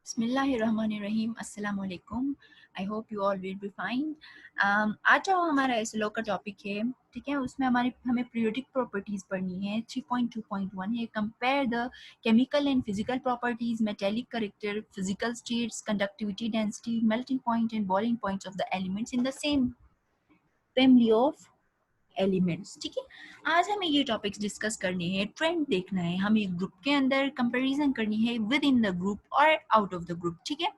बिस्मिल्लाहिर्रहमानिर्रहीम अस्सलाम वालेकुम। I hope you all will be fine. आज जो हमारा एसएलओ का टॉपिक है, ठीक है, उसमें हमें पीरियोडिक प्रॉपर्टीज पढ़नी है। 3.2.1 है compare the chemical and physical properties, metallic character, physical states, conductivity, density, melting point and boiling points of the elements in the same family of elements. ठीक है, आज हमें ये टॉपिक्स डिस्कस करने हैं, ट्रेंड देखना है, हमें ग्रुप के अंदर कंपैरिजन करनी है विद इन द ग्रुप और आउट ऑफ द ग्रुप। ठीक है,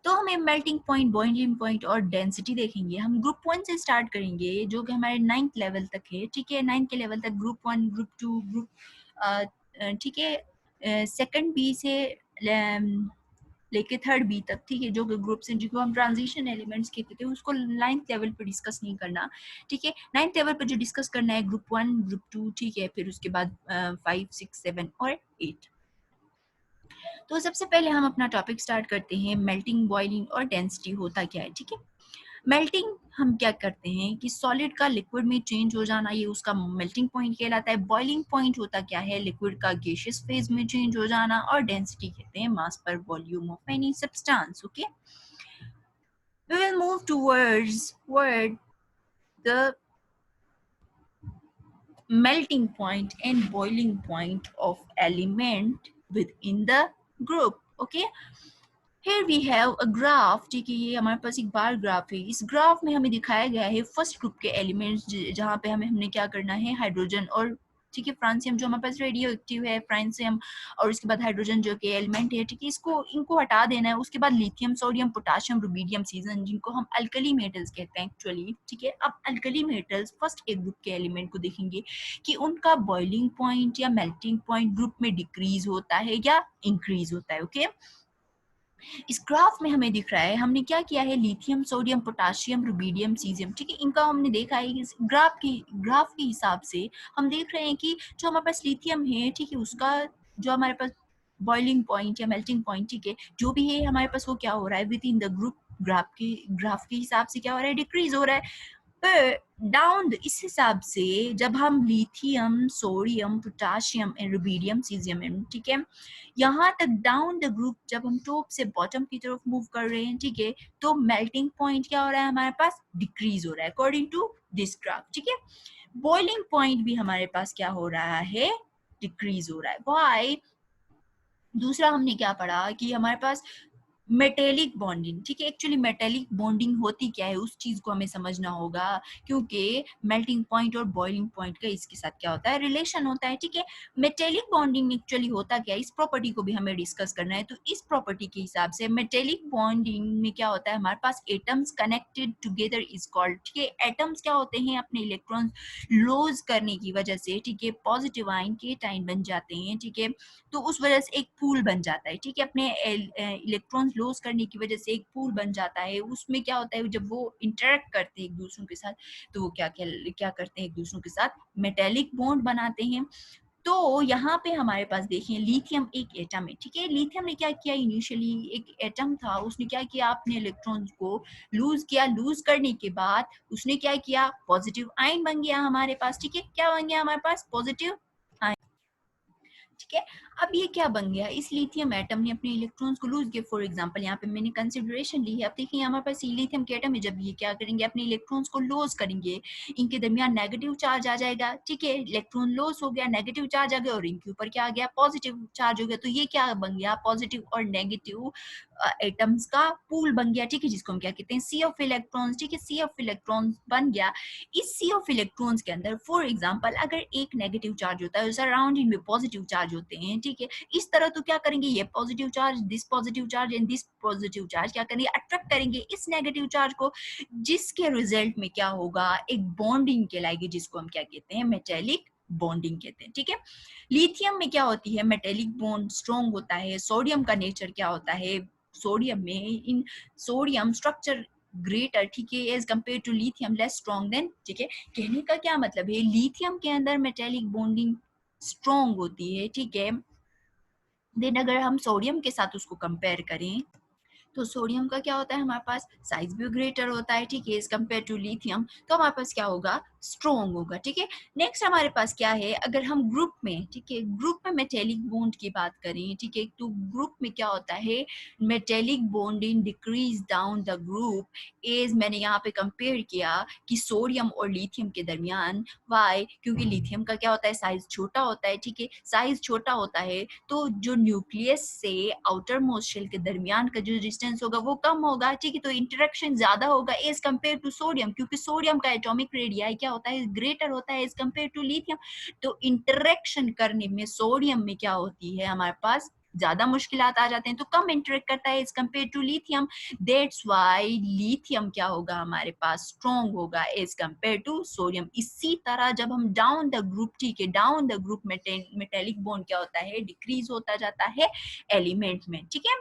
तो हमें मेल्टिंग पॉइंट, बॉइलिंग पॉइंट और डेंसिटी देखेंगे। हम ग्रुप 1 से स्टार्ट करेंगे जो कि हमारे 9th लेवल तक है। ठीक है, 9th के लेवल तक ग्रुप 1, ग्रुप 2, ग्रुप ठीक है, सेकंड बी से लेके थर्ड बी तक। ठीक है, जो ग्रुप्स हैं जिनको हम ट्रांजिशन एलिमेंट्स कहते थे, उसको 9th लेवल पे डिस्कस नहीं करना। ठीक है, 9th लेवल पे जो डिस्कस करना है ग्रुप 1, ग्रुप 2, ठीक है, फिर उसके बाद 5, 6, 7 और 8। तो सबसे पहले हम अपना टॉपिक स्टार्ट करते हैं, मेल्टिंग, बॉइलिंग और डेंसिटी होता क्या है। ठीक है, मेल्टिंग हम क्या करते हैं कि सॉलिड का लिक्विड में चेंज हो जाना, ये उसका मेल्टिंग पॉइंट कहलाता है। बॉइलिंग पॉइंट होता क्या है, लिक्विड का गैसियस फेज में चेंज हो जाना। और डेंसिटी कहते हैं मास पर volume of any substance. Okay, we will move towards the melting point and boiling point of element within the group. Okay, here we have a graph। ठीक है, ये हमारे पास एक बार ग्राफ है। इस ग्राफ में हमें दिखाया गया है फर्स्ट ग्रुप के एलिमेंट्स, जहाँ पे हमने क्या करना है, हाइड्रोजन और ठीक है फ्रांसियम जो हमारे पास रेडियो एक्टिव है, फ्रांसियम, और उसके बाद हाइड्रोजन जो कि एलिमेंट है। ठीक है, इनको हटा देना है। उसके बाद lithium, sodium, potassium, rubidium, season, जिनको हम अल्कली मेटल्स कहते हैं एक्चुअली। ठीक है, अब अल्कली मेटल्स फर्स्ट एक ग्रुप के एलिमेंट को देखेंगे कि उनका बॉइलिंग पॉइंट या मेल्टिंग पॉइंट ग्रुप में डिक्रीज होता है या इंक्रीज होता है। ओके, इस ग्राफ में हमें दिख रहा है, हमने क्या किया है, lithium, sodium, potassium, rubidium, caesium. ठीक है, इनका हमने देखा है कि ग्राफ के हिसाब से हम देख रहे हैं कि जो हमारे पास लिथियम है, ठीक है, उसका जो हमारे पास बॉइलिंग पॉइंट या मेल्टिंग पॉइंट, ठीक है, जो भी है हमारे पास, वो क्या हो रहा है with in the group, graph के हिसाब से क्या हो रहा है, डिक्रीज हो रहा है। पर डाउन इस हिसाब से जब हम lithium, sodium, potassium and rubidium, caesium, ठीक है, यहाँ तक डाउन द ग्रुप जब हम टॉप से बॉटम की तरफ मूव कर रहे हैं, ठीक है, तो मेल्टिंग पॉइंट क्या हो रहा है हमारे पास, डिक्रीज हो रहा है अकॉर्डिंग टू दिस ग्राफ। ठीक है, बॉइलिंग पॉइंट भी हमारे पास क्या हो रहा है, डिक्रीज हो रहा है। व्हाई? दूसरा हमने क्या पढ़ा कि हमारे पास मेटेलिक बॉन्डिंग। ठीक है, एक्चुअली मेटेलिक बॉन्डिंग होती क्या है, उस चीज को हमें समझना होगा, क्योंकि मेल्टिंग पॉइंट और बॉइलिंग पॉइंट का इसके साथ क्या होता है, रिलेशन होता है। ठीक है, मेटेलिक बॉन्डिंग एक्चुअली होता क्या है, इस प्रॉपर्टी को भी हमें डिस्कस करना है। तो इस प्रॉपर्टी के हिसाब से मेटेलिक बॉन्डिंग में क्या होता है, हमारे पास atoms connected together is called. ठीक है, एटम्स क्या होते हैं, अपने इलेक्ट्रॉन लॉस करने की वजह से, ठीक है, पॉजिटिव आयन केटाइन बन जाते हैं। ठीक है, तो उस वजह से एक पूल बन जाता है। ठीक है, अपने इलेक्ट्रॉन्स लॉस करने की वजह से एक पूल बन जाता है। उसमें क्या होता है, जब वो इंटरेक्ट करते हैं एक दूसरों के साथ, तो वो क्या करते हैं, एक दूसरों के साथ मेटेलिक बॉन्ड बनाते हैं। तो यहाँ पे हमारे पास देखिए, लिथियम एक एटम है। ठीक है, लिथियम ने क्या किया, इनिशियली एक एटम था, उसने क्या किया, अपने इलेक्ट्रॉन्स को लूज किया। लूज करने के बाद उसने क्या किया, पॉजिटिव आयन बन गया हमारे पास। ठीक है, क्या बन गया हमारे पास, पॉजिटिव। ठीक है, अब ये क्या बन गया, इस लिथियम एटम ने अपने इलेक्ट्रॉन्स को लूज किया। फॉर एग्जांपल यहाँ पे मैंने कंसिडरेशन ली है। अब देखिए हमारे पास लिथियम के एटम है, जब ये क्या करेंगे, अपने इलेक्ट्रॉन्स को लॉस करेंगे, इनके दरमियान नेगेटिव चार्ज आ जाएगा। ठीक है, इलेक्ट्रॉन लॉस हो गया, नेगेटिव चार्ज आ गया, और इनके ऊपर क्या आ गया, पॉजिटिव चार्ज हो गया। तो ये क्या बन गया, पॉजिटिव और नेगेटिव एटम्स का पूल बन गया। ठीक है, जिसको हम क्या कहते हैं, सी ऑफ इलेक्ट्रॉन्स। ठीक है, सी ऑफ इलेक्ट्रॉन्स बन गया। इस सी ऑफ इलेक्ट्रॉन्स के अंदर फॉर एग्जांपल अगर एक नेगेटिव चार्ज होता है, सराउंडिंग में पॉजिटिव चार्ज होते हैं। ठीक है, इस तरह तो क्या करेंगे, ये positive charge, this positive charge and this positive charge क्या करेंगे, अट्रैक्ट करेंगे इस नेगेटिव चार्ज को, जिसके रिजल्ट में क्या होगा, एक बॉन्डिंग कहलाएगी, जिसको हम क्या कहते हैं, मेटेलिक बॉन्डिंग कहते हैं। ठीक है, लिथियम में क्या होती है, मेटेलिक बॉन्ड स्ट्रॉन्ग होता है। सोडियम का नेचर क्या होता है, सोडियम में इन सोडियम स्ट्रक्चर ग्रेटर, ठीक है, as compare to lithium less strong than. ठीक है, कहने का क्या मतलब है, लिथियम के अंदर मेटेलिक बॉन्डिंग स्ट्रॉन्ग होती है। ठीक है, देन अगर हम सोडियम के साथ उसको कंपेयर करें, तो सोडियम का क्या होता है, हमारे पास साइज भी ग्रेटर होता है, ठीक है, एज कम्पेयर टू लिथियम, तो हमारे पास क्या होगा, स्ट्रॉन्ग होगा, ठीक है। नेक्स्ट हमारे पास क्या है, अगर हम ग्रुप में, ठीक है, ग्रुप में मेटेलिक बॉन्ड की बात करें, ठीक है, तो ग्रुप में क्या होता है, metallic bonding decrease down the group as, मैंने यहाँ पे कंपेयर किया कि सोडियम और लिथियम के दरमियान, वाई, क्योंकि लिथियम का क्या होता है, साइज छोटा होता है, ठीक है, साइज छोटा होता है तो जो न्यूक्लियस से आउटर मोस्ट शेल के दरमियान का जो डिस्टेंस होगा वो कम होगा, ठीक है, तो इंटरेक्शन ज्यादा होगा एज कम्पेयर टू सोडियम, क्योंकि सोडियम का एटॉमिक रेडियाई क्या होता है, ग्रेटर होता है एज कम्पेयर टू लिथियम, तो इंटरेक्शन करने में सोडियम में क्या होती है, हमारे पास ज्यादा मुश्किलात आ जाते हैं, तो कम इंटरेक्ट करता है as compare to lithium, that's why lithium क्या होगा, हमारे पास स्ट्रॉन्ग होगा एज कम्पेयर टू सोडियम। इसी तरह जब हम डाउन द ग्रुप, ठीक है, down the group metallic bond क्या होता है, डिक्रीज होता जाता है एलिमेंट में, ठीक है।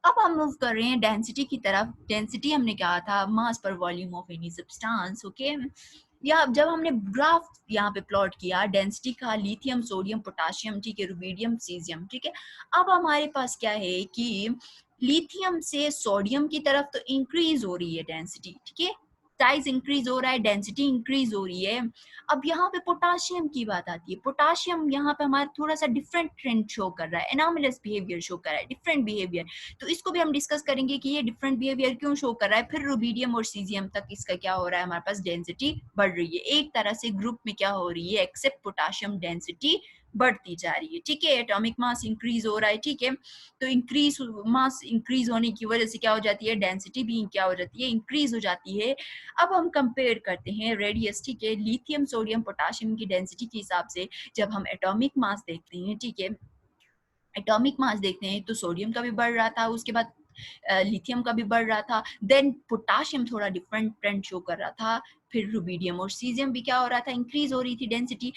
अब हम मूव कर रहे हैं डेंसिटी की तरफ। डेंसिटी हमने कहा था मास पर volume of any substance, okay. या जब हमने ग्राफ यहाँ पे प्लॉट किया डेंसिटी का, लिथियम, सोडियम, पोटाशियम, ठीक है, रुबीडियम, सीजियम, ठीक है। अब हमारे पास क्या है कि लिथियम से सोडियम की तरफ तो इंक्रीज हो रही है डेंसिटी, ठीक है, साइज इंक्रीज हो रहा है, डेंसिटी इंक्रीज हो रही है। अब यहाँ पे पोटाशियम की बात आती है, पोटाशियम यहाँ पे हमारा थोड़ा सा डिफरेंट ट्रेंड शो कर रहा है, एनॉमलस बिहेवियर शो कर रहा है, डिफरेंट बिहेवियर, तो इसको भी हम डिस्कस करेंगे कि ये डिफरेंट बिहेवियर क्यों शो कर रहा है। फिर रुबीडियम और सीजियम तक इसका क्या हो रहा है, हमारे पास डेंसिटी बढ़ रही है, एक तरह से ग्रुप में क्या हो रही है, एक्सेप्ट पोटाशियम डेंसिटी बढ़ती जा रही है, ठीक है, एटॉमिक मास इंक्रीज हो रहा है, ठीक है, तो इंक्रीज मास इंक्रीज होने की वजह से क्या हो जाती है, डेंसिटी भी क्या हो जाती है, इंक्रीज हो जाती है। अब हम कंपेयर करते हैं रेडियस, ठीक है, लिथियम, सोडियम, पोटाशियम की डेंसिटी के हिसाब से जब हम एटॉमिक मास देखते हैं, ठीक है, एटॉमिक मास देखते हैं तो सोडियम का भी बढ़ रहा था, उसके बाद लिथियम का भी बढ़ रहा था, देन पोटाशियम थोड़ा डिफरेंट ट्रेंड शो कर रहा था, फिर रुबीडियम और सीजियम भी क्या हो रहा था, इंक्रीज हो रही थी डेंसिटी।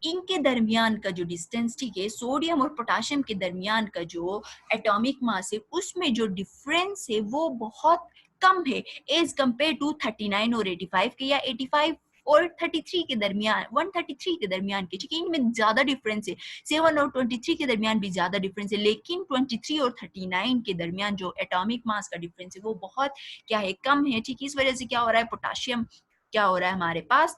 इनके दरमियान का जो डिस्टेंस, ठीक है, सोडियम और पोटाशियम के दरमियान का जो एटॉमिक मास है उसमें जो डिफरेंस है वो बहुत कम है एज कंपेयर टू 39 और 85 के, या 85 और 33 के दरमियान, 133 के दरमियान के, ठीक है, इनमें ज्यादा डिफरेंस है, 7 और 23 के दरमियान भी ज्यादा डिफरेंस है, लेकिन 23 और 39 के दरमियान जो एटॉमिक मास का डिफरेंस है वो बहुत क्या है, कम है, ठीक है। इस वजह से क्या हो रहा है, पोटाशियम क्या हो रहा है हमारे पास,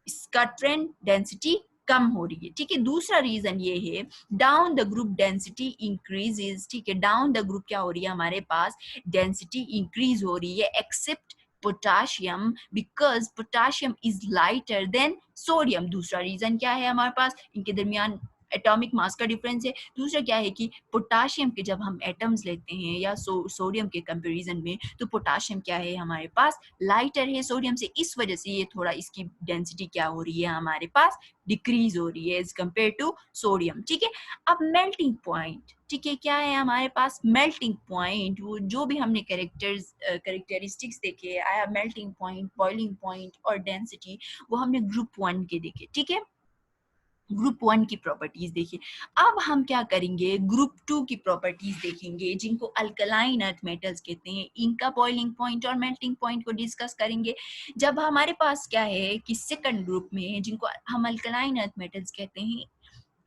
इसका ट्रेंड डेंसिटी कम हो रही है, ठीक है। दूसरा रीजन ये है down the group density increases, ठीक है, डाउन द ग्रुप क्या हो रही है, हमारे पास डेंसिटी इंक्रीज हो रही है except potassium, because potassium is lighter than sodium. दूसरा रीजन क्या है, हमारे पास इनके दरमियान एटॉमिक मास का डिफरेंस है। दूसरा क्या है कि पोटाशियम के जब हम एटम्स लेते हैं या सोडियम के कंपैरिजन में, तो पोटाशियम क्या है हमारे पास, लाइटर है सोडियम से, इस वजह से ये थोड़ा इसकी डेंसिटी क्या हो रही है हमारे पास, डिक्रीज हो रही है एज कंपेयर टू सोडियम, ठीक है। अब मेल्टिंग पॉइंट, ठीक है, क्या है हमारे पास मेल्टिंग पॉइंट, वो जो भी हमने कैरेक्टरिस्टिक्स देखे, आया मेल्टिंग पॉइंट, बॉइलिंग पॉइंट और डेंसिटी, वो हमने ग्रुप 1 के देखे, ठीक है, ग्रुप 1 की प्रॉपर्टीज देखिए। अब हम क्या करेंगे, ग्रुप 2 की प्रॉपर्टीज देखेंगे जिनको अल्कलाइन अर्थ मेटल्स कहते हैं, इनका बॉइलिंग पॉइंट और मेल्टिंग पॉइंट को डिस्कस करेंगे। जब हमारे पास क्या है कि सेकंड ग्रुप में जिनको हम अल्कलाइन अर्थ मेटल्स कहते हैं,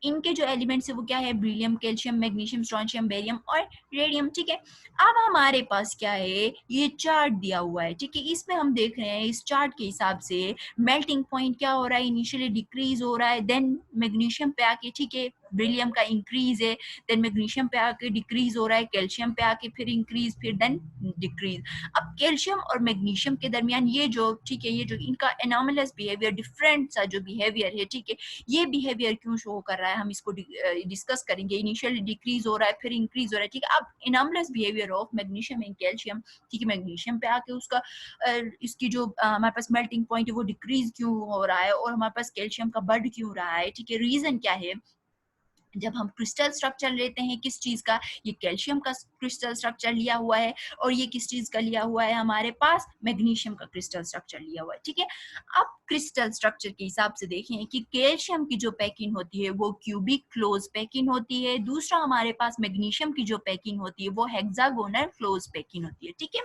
इनके जो एलिमेंट्स है वो क्या है, beryllium, calcium, magnesium, strontium, barium और रेडियम, ठीक है। अब हमारे पास क्या है, ये चार्ट दिया हुआ है, ठीक है, इसमें हम देख रहे हैं इस चार्ट के हिसाब से मेल्टिंग पॉइंट क्या हो रहा है, इनिशियली डिक्रीज हो रहा है, देन मैग्नीशियम पे आके, ठीक है, बेरिलियम का इंक्रीज है, देन मैग्नीशियम पे आके डिक्रीज हो रहा है, कैल्शियम पे आके फिर इंक्रीज, फिर देन डिक्रीज। अब कैल्शियम और मैग्नीशियम के दरमियान ये जो, ठीक है, ये जो इनका एनॉमलस बिहेवियर, डिफरेंट सा जो बिहेवियर है, ठीक है, ये बिहेवियर क्यों शो कर रहा है हम इसको डिस्कस करेंगे। इनिशियली डिक्रीज हो रहा है फिर इंक्रीज हो रहा है, ठीक है। अब anomalous behaviour of magnesium and calcium, ठीक है, मैग्नीशियम पे आके उसका इसकी जो हमारे पास मेल्टिंग पॉइंट है वो डिक्रीज क्यों हो रहा है और हमारे पास कैल्शियम का बढ़ क्यों रहा है, ठीक है, रीजन क्या है। जब हम क्रिस्टल स्ट्रक्चर लेते हैं किस चीज का, ये कैल्शियम का क्रिस्टल स्ट्रक्चर लिया हुआ है, और ये किस चीज का लिया हुआ है, हमारे पास मैग्नीशियम का क्रिस्टल स्ट्रक्चर लिया हुआ है, ठीक है। अब क्रिस्टल स्ट्रक्चर के हिसाब से देखें कि कैल्शियम की जो पैकिंग होती है वो क्यूबिक क्लोज पैकिंग होती है, दूसरा हमारे पास मैग्नीशियम की जो पैकिंग होती है वो हेक्सागोनल क्लोज पैकिंग होती है, ठीक है।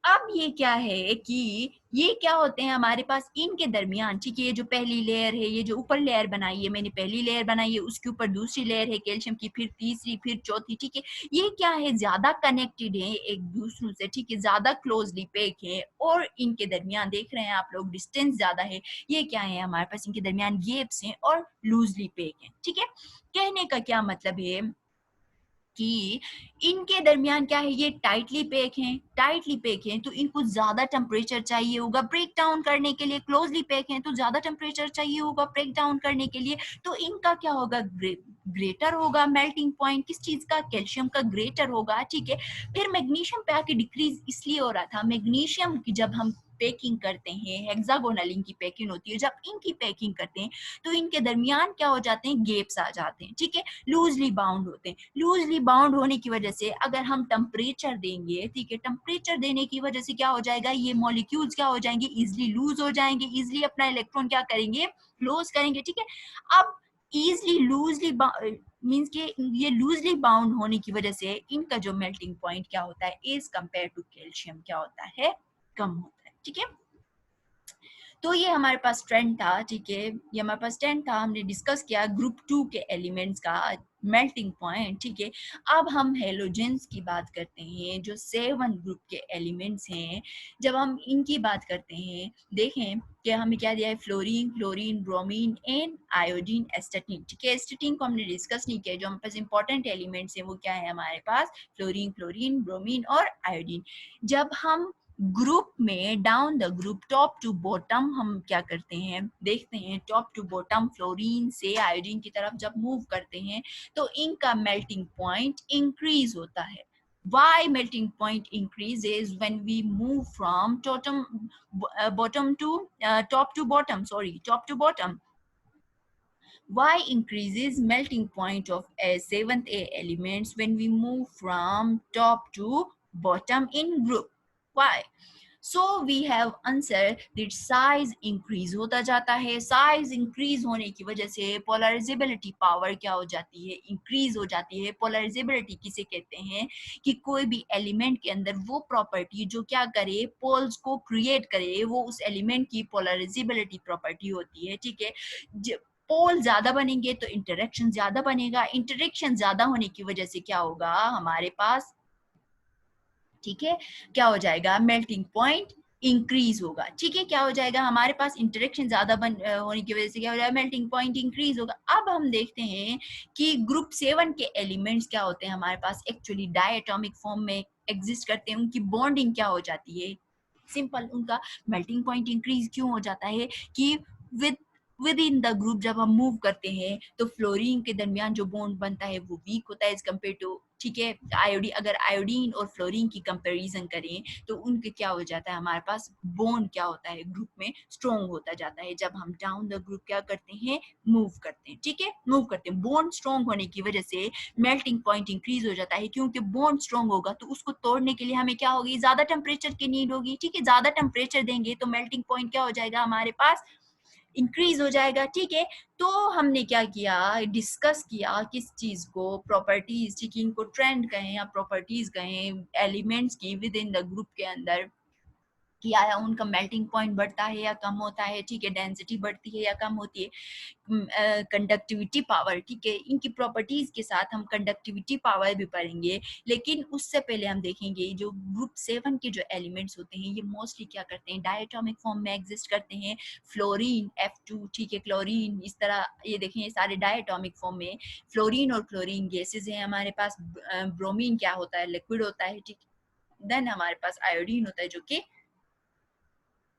अब ये क्या है कि ये क्या होते हैं हमारे पास इनके दरमियान, ठीक है, ये जो पहली लेयर है, ये जो ऊपर लेयर बनाई है मैंने, पहली लेयर बनाई है, उसके ऊपर दूसरी लेयर है कैल्शियम की, फिर तीसरी, फिर चौथी, ठीक है, ये क्या है, ज्यादा कनेक्टेड है एक दूसरों से, ठीक है, ज्यादा क्लोजली पैक है, और इनके दरमियान देख रहे हैं आप लोग डिस्टेंस ज्यादा है। ये क्या है हमारे पास, इनके दरमियान गैप्स हैं और लूजली पैक है, ठीक है। कहने का क्या मतलब है कि इनके दरमियान क्या है, ये टाइटली पैक हैं, टाइटली पैक हैं तो इनको ज्यादा टेम्परेचर चाहिए होगा ब्रेक डाउन करने के लिए, क्लोजली पैक हैं तो ज्यादा टेम्परेचर चाहिए होगा ब्रेक डाउन करने के लिए, तो इनका क्या होगा, ग्रेटर होगा मेल्टिंग पॉइंट, किस चीज का, कैल्शियम का ग्रेटर होगा, ठीक है। फिर मैग्नीशियम पे आके डिक्रीज इसलिए हो रहा था, मैग्नीशियम की जब हम पैकिंग करते हैं, हेक्सागोनल इनकी पैकिंग होती है, जब इनकी पैकिंग करते हैं तो इनके दरमियान क्या हो जाते हैं, गैप्स आ जाते हैं, ठीक है, लूजली बाउंड होते हैं। लूजली बाउंड होने की वजह से अगर हम टेम्परेचर देंगे, ठीक है, टेम्परेचर देने की वजह से क्या हो जाएगा, ये मॉलिक्यूल्स क्या हो जाएंगे, इजिली लूज हो जाएंगे, इजिली अपना इलेक्ट्रॉन क्या करेंगे, लॉस करेंगे, ठीक है। अब इजिली लूजली मीन्स के ये लूजली बाउंड होने की वजह से इनका जो मेल्टिंग पॉइंट क्या होता है एज कंपेयर टू कैल्शियम क्या होता है, कम होता है, ठीक है। तो ये हमारे पास ट्रेंड था, ठीक है, ये हमारे पास ट्रेंड था, हमने डिस्कस किया ग्रुप 2 के एलिमेंट्स का मेल्टिंग पॉइंट, ठीक है। अब हम हेलोजेंस की बात करते हैं, जो 7 ग्रुप के एलिमेंट्स हैं। जब हम इनकी बात करते हैं, देखें कि हमें क्या दिया है, fluorine, chlorine, bromine and iodine, एस्टेटिन, ठीक है। एस्टेटिन को हमने डिस्कस नहीं किया, जो हमारे पास इंपॉर्टेंट एलिमेंट्स हैं वो क्या है हमारे पास, फ्लोरीन, क्लोरीन, ब्रोमीन और आयोडीन। जब हम ग्रुप में down the group top to bottom हम क्या करते हैं, देखते हैं टॉप टू बॉटम फ्लोरीन से आयोडीन की तरफ जब मूव करते हैं तो इनका मेल्टिंग पॉइंट इंक्रीज होता है। Why melting point increases when we move from bottom to top to bottom, sorry, top to bottom. Why increases melting point of a 7th A elements when we move from top to bottom in group? Why? So we have answer that size increase होता जाता है। Size increase होने की वजह से polarisability power क्या हो जाती है, इंक्रीज हो जाती है। पोलराइजेबिलिटी किसे कहते हैं, कि कोई भी एलिमेंट के अंदर वो प्रॉपर्टी जो क्या करे, पोल्स को क्रिएट करे, वो उस एलिमेंट की पोलराइजेबिलिटी प्रॉपर्टी होती है, ठीक है। पोल ज्यादा बनेंगे तो इंटरेक्शन ज्यादा बनेगा, इंटरेक्शन ज्यादा होने की वजह से क्या होगा हमारे पास, ठीक है, क्या हो जाएगा, मेल्टिंग पॉइंट इंक्रीज होगा, ठीक है। क्या हो जाएगा हमारे पास, इंटरेक्शन ज्यादा होने की वजह से क्या हो जाएगा, मेल्टिंग पॉइंट इंक्रीज होगा। अब हम देखते हैं कि ग्रुप 7 के एलिमेंट्स क्या होते हैं हमारे पास, एक्चुअली डायटोमिक फॉर्म में एग्जिस्ट करते हैं। उनकी बॉन्डिंग क्या हो जाती है, सिंपल, उनका मेल्टिंग पॉइंट इंक्रीज क्यों हो जाता है कि with with in the group जब हम मूव करते हैं तो फ्लोरीन के दरमियान जो बॉन्ड बनता है वो वीक होता है एज कम्पेयर टू, ठीक है, आयोडीन। अगर आयोडीन और फ्लोरीन की कंपैरिजन करें तो उनके क्या हो जाता है हमारे पास, बॉन्ड क्या होता है ग्रुप में स्ट्रॉन्ग होता जाता है। जब हम डाउन द ग्रुप क्या करते हैं, मूव करते हैं, ठीक है, मूव करते हैं, बॉन्ड स्ट्रॉन्ग होने की वजह से मेल्टिंग पॉइंट इंक्रीज हो जाता है। क्योंकि बॉन्ड स्ट्रॉन्ग होगा तो उसको तोड़ने के लिए हमें क्या होगी, ज्यादा टेम्परेचर की नीड होगी, ठीक है, ज्यादा टेम्परेचर देंगे तो मेल्टिंग पॉइंट क्या हो जाएगा हमारे पास, इंक्रीज हो जाएगा, ठीक है। तो हमने क्या किया, डिस्कस किया किस चीज को, प्रॉपर्टीज, ठीक है, इनको ट्रेंड कहें या प्रॉपर्टीज कहें एलिमेंट्स की विद इन द ग्रुप के अंदर, कि आया उनका मेल्टिंग पॉइंट बढ़ता है या कम होता है, ठीक है, डेंसिटी बढ़ती है या कम होती है, कंडक्टिविटी पावर, ठीक है, इनकी प्रॉपर्टीज के साथ हम कंडक्टिविटी पावर भी पढ़ेंगे। लेकिन उससे पहले हम देखेंगे जो ग्रुप 7 के जो एलिमेंट्स होते हैं ये मोस्टली क्या करते हैं, डायटोमिक फॉर्म में एग्जिस्ट करते हैं। फ्लोरीन F2, ठीक है, क्लोरीन, इस तरह ये देखें ये सारे डायटोमिक फॉर्म में, फ्लोरीन और क्लोरीन गैसेज हैं हमारे पास। ब्रोमीन क्या होता है, लिक्विड होता है, ठीक, देन हमारे पास आयोडीन होता है जो कि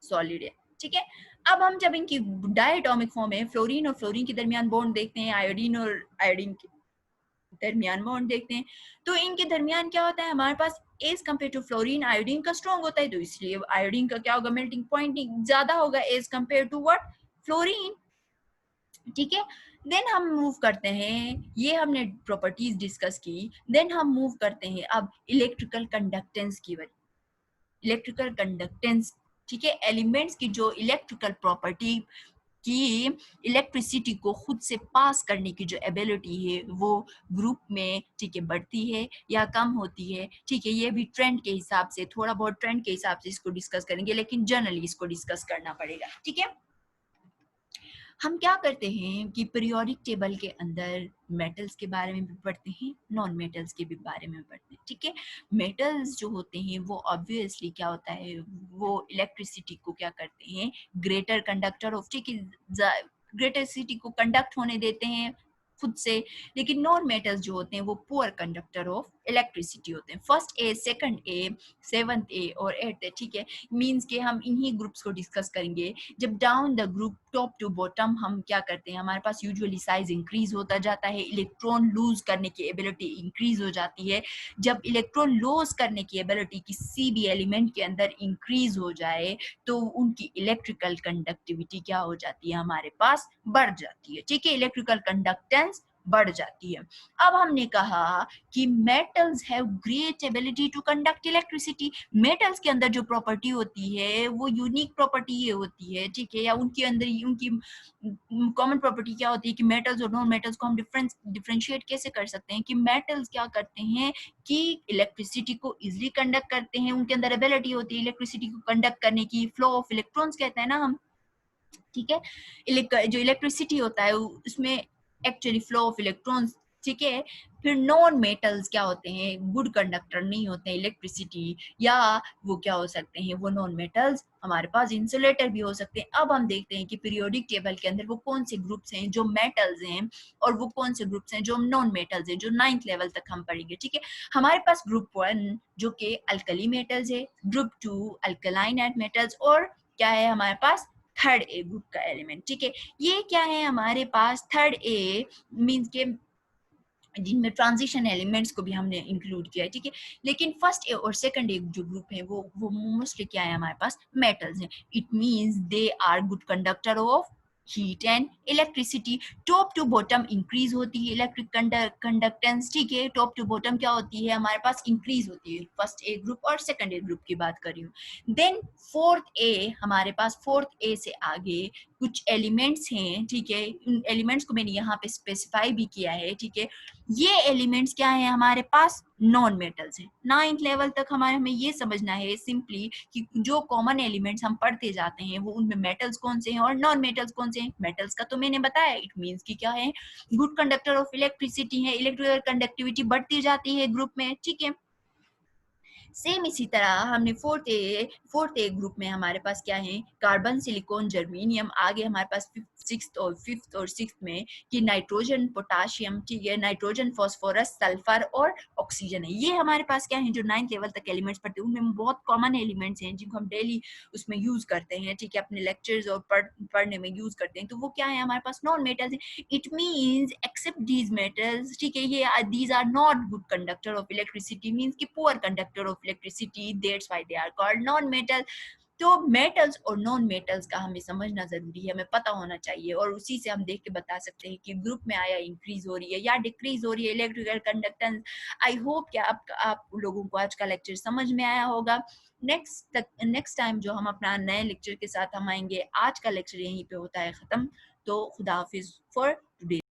सॉलिड है, ठीक है। अब हम जब इनकी डायटोमिक फॉर्म है, फ्लोरीन और फ्लोरीन के दरमियान बॉन्ड देखते हैं, आयोडीन और आयोडीन के दरमियान बॉन्ड देखते हैं, तो इनके दरमियान क्या होता है हमारे पास, as compare to fluorine iodine का स्ट्रॉन्ग होता है, तो इसलिए आयोडीन का क्या होगा, मेल्टिंग पॉइंट ज्यादा होगा as compare to what, fluorine, ठीक है। देन हम मूव करते हैं, ये हमने प्रॉपर्टीज डिस्कस की। देन हम मूव करते हैं अब इलेक्ट्रिकल कंडक्टेंस की वजह, इलेक्ट्रिकल कंडक्टेंस, ठीक है, एलिमेंट्स की जो इलेक्ट्रिकल प्रॉपर्टी कि इलेक्ट्रिसिटी को खुद से पास करने की जो एबिलिटी है वो ग्रुप में, ठीक है, बढ़ती है या कम होती है, ठीक है। ये भी ट्रेंड के हिसाब से, थोड़ा बहुत ट्रेंड के हिसाब से इसको डिस्कस करेंगे, लेकिन जनरली इसको डिस्कस करना पड़ेगा, ठीक है। हम क्या करते हैं कि पीरियोडिक टेबल के अंदर मेटल्स के बारे में भी पढ़ते हैं, नॉन मेटल्स के भी बारे में पढ़ते हैं, ठीक है। मेटल्स जो होते हैं वो ऑब्वियसली क्या होता है, वो इलेक्ट्रिसिटी को क्या करते हैं, ग्रेटर कंडक्टर ऑफ, ठीक है, ग्रेटर सिटी को कंडक्ट होने देते हैं खुद से। लेकिन नॉन मेटल्स जो होते हैं वो पुअर कंडक्टर ऑफ इलेक्ट्रिसिटी होते हैं। First A, second A, seventh A और एट्थ ए, ठीक है। मींस के हम इन्हीं ग्रुप्स को डिस्कस करेंगे। जब down the group top to bottom हम क्या करते हैं, हमारे पास यूजुअली साइज इंक्रीज होता जाता है, इलेक्ट्रॉन लूज करने की एबिलिटी इंक्रीज हो जाती है। जब इलेक्ट्रॉन लूज करने की एबिलिटी किसी भी एलिमेंट के अंदर इंक्रीज हो जाए तो उनकी इलेक्ट्रिकल कंडक्टिविटी क्या हो जाती है, हमारे पास बढ़ जाती है, ठीक है। इलेक्ट्रिकल कंडक्टेंस बढ़ जाती है। अब हमने कहा कि metals have great ability to conduct electricity. Metals के अंदर जो प्रॉपर्टी होती है वो यूनिक प्रॉपर्टी ये होती है, ठीक है, या उनके अंदर उनकी कॉमन प्रॉपर्टी क्या होती है कि मेटल्स और नॉन मेटल्स को हम डिफरेंशिएट कैसे कर सकते हैं कि मेटल्स क्या करते हैं कि इलेक्ट्रिसिटी को इजिली कंडक्ट करते हैं, उनके अंदर एबिलिटी होती है इलेक्ट्रिसिटी को कंडक्ट करने की, फ्लो ऑफ इलेक्ट्रॉन्स कहते हैं ना हम, ठीक है। जो इलेक्ट्रिसिटी होता है उसमें एक्चुअली फ्लो ऑफ इलेक्ट्रॉन्स, ठीक है। फिर नॉन मेटल्स क्या होते हैं, गुड कंडक्टर नहीं होते हैं इलेक्ट्रिसिटी, या वो क्या हो सकते हैं, वो नॉन मेटल्स हमारे पास इंसुलेटर भी हो सकते हैं। अब हम देखते हैं कि पीरियोडिक टेबल के अंदर वो कौन से ग्रुप्स हैं जो मेटल्स हैं और वो कौन से ग्रुप्स हैं जो नॉन मेटल्स हैं, जो 9th लेवल तक हम पढ़ेंगे, ठीक है। हमारे पास ग्रुप 1 जो कि अल्कली मेटल्स है, ग्रुप 2 अल्कलाइन मेटल्स, और क्या है हमारे पास थर्ड ए ग्रुप का एलिमेंट, ठीक है। ये क्या है हमारे पास थर्ड ए मींस के जिनमें ट्रांजिशन एलिमेंट्स को भी हमने इंक्लूड किया है, ठीक है। लेकिन फर्स्ट ए और सेकंड ए जो ग्रुप है वो मोस्टली क्या है हमारे पास मेटल्स हैं। It means they are good conductor of heat and electricity. Top to bottom increase होती है इलेक्ट्रिक कंडक्टेंस, ठीक है। टॉप टू बॉटम क्या होती है हमारे पास, इंक्रीज होती है, फर्स्ट ए ग्रुप और सेकंड ए ग्रुप की बात कर रही हूँ। देन फोर्थ ए, हमारे पास फोर्थ ए से आगे कुछ एलिमेंट्स हैं, ठीक है। उन एलिमेंट्स को मैंने यहाँ पे स्पेसिफाई भी किया है, ठीक है। ये एलिमेंट्स क्या है हमारे पास, नॉन मेटल्स है। 9th लेवल तक हमें ये समझना है सिंपली कि जो कॉमन एलिमेंट्स हम पढ़ते जाते हैं वो उनमें मेटल्स कौन से हैं और नॉन मेटल्स कौन से हैं। मेटल्स का तो मैंने बताया, इट मींस कि क्या है, गुड कंडक्टर ऑफ इलेक्ट्रिसिटी है, इलेक्ट्रिकल कंडक्टिविटी बढ़ती जाती है ग्रुप में, ठीक है। सेम इसी तरह हमने फोर्थ ए ग्रुप में हमारे पास क्या है, कार्बन, सिलिकॉन, जर्मेनियम। आगे हमारे पास फिफ्थ और सिक्स्थ में कि नाइट्रोजन, पोटाशियम, ठीक है, नाइट्रोजन, फास्फोरस, सल्फर और ऑक्सीजन है। ये हमारे पास क्या है जो 9th लेवल तक एलिमेंट्स पढ़ते हैं उनमें बहुत कॉमन एलिमेंट्स हैं जिनको हम डेली उसमें यूज करते हैं, ठीक है, अपने लेक्चर्स और पढ़ने में यूज करते हैं। तो वो क्या है हमारे पास, नॉन मेटल्स है। It means except these metals, ठीक है, ये these are not good conductor of electricity, means कि poor conductor of electricity, that's why they are called non metal. तो मेटल्स और नॉन मेटल्स का हमें समझना जरूरी है, हमें पता होना चाहिए, और उसी से हम देख के बता सकते हैं कि ग्रुप में आया इंक्रीज हो रही है या डिक्रीज हो रही है इलेक्ट्रिकल कंडक्टेंस। आई होप कि आप लोगों को आज का लेक्चर समझ में आया होगा। नेक्स्ट टाइम जो हम अपना नए लेक्चर के साथ हम आएंगे। आज का लेक्चर यहीं पे होता है खत्म। तो खुदा हाफिज फॉर टुडे।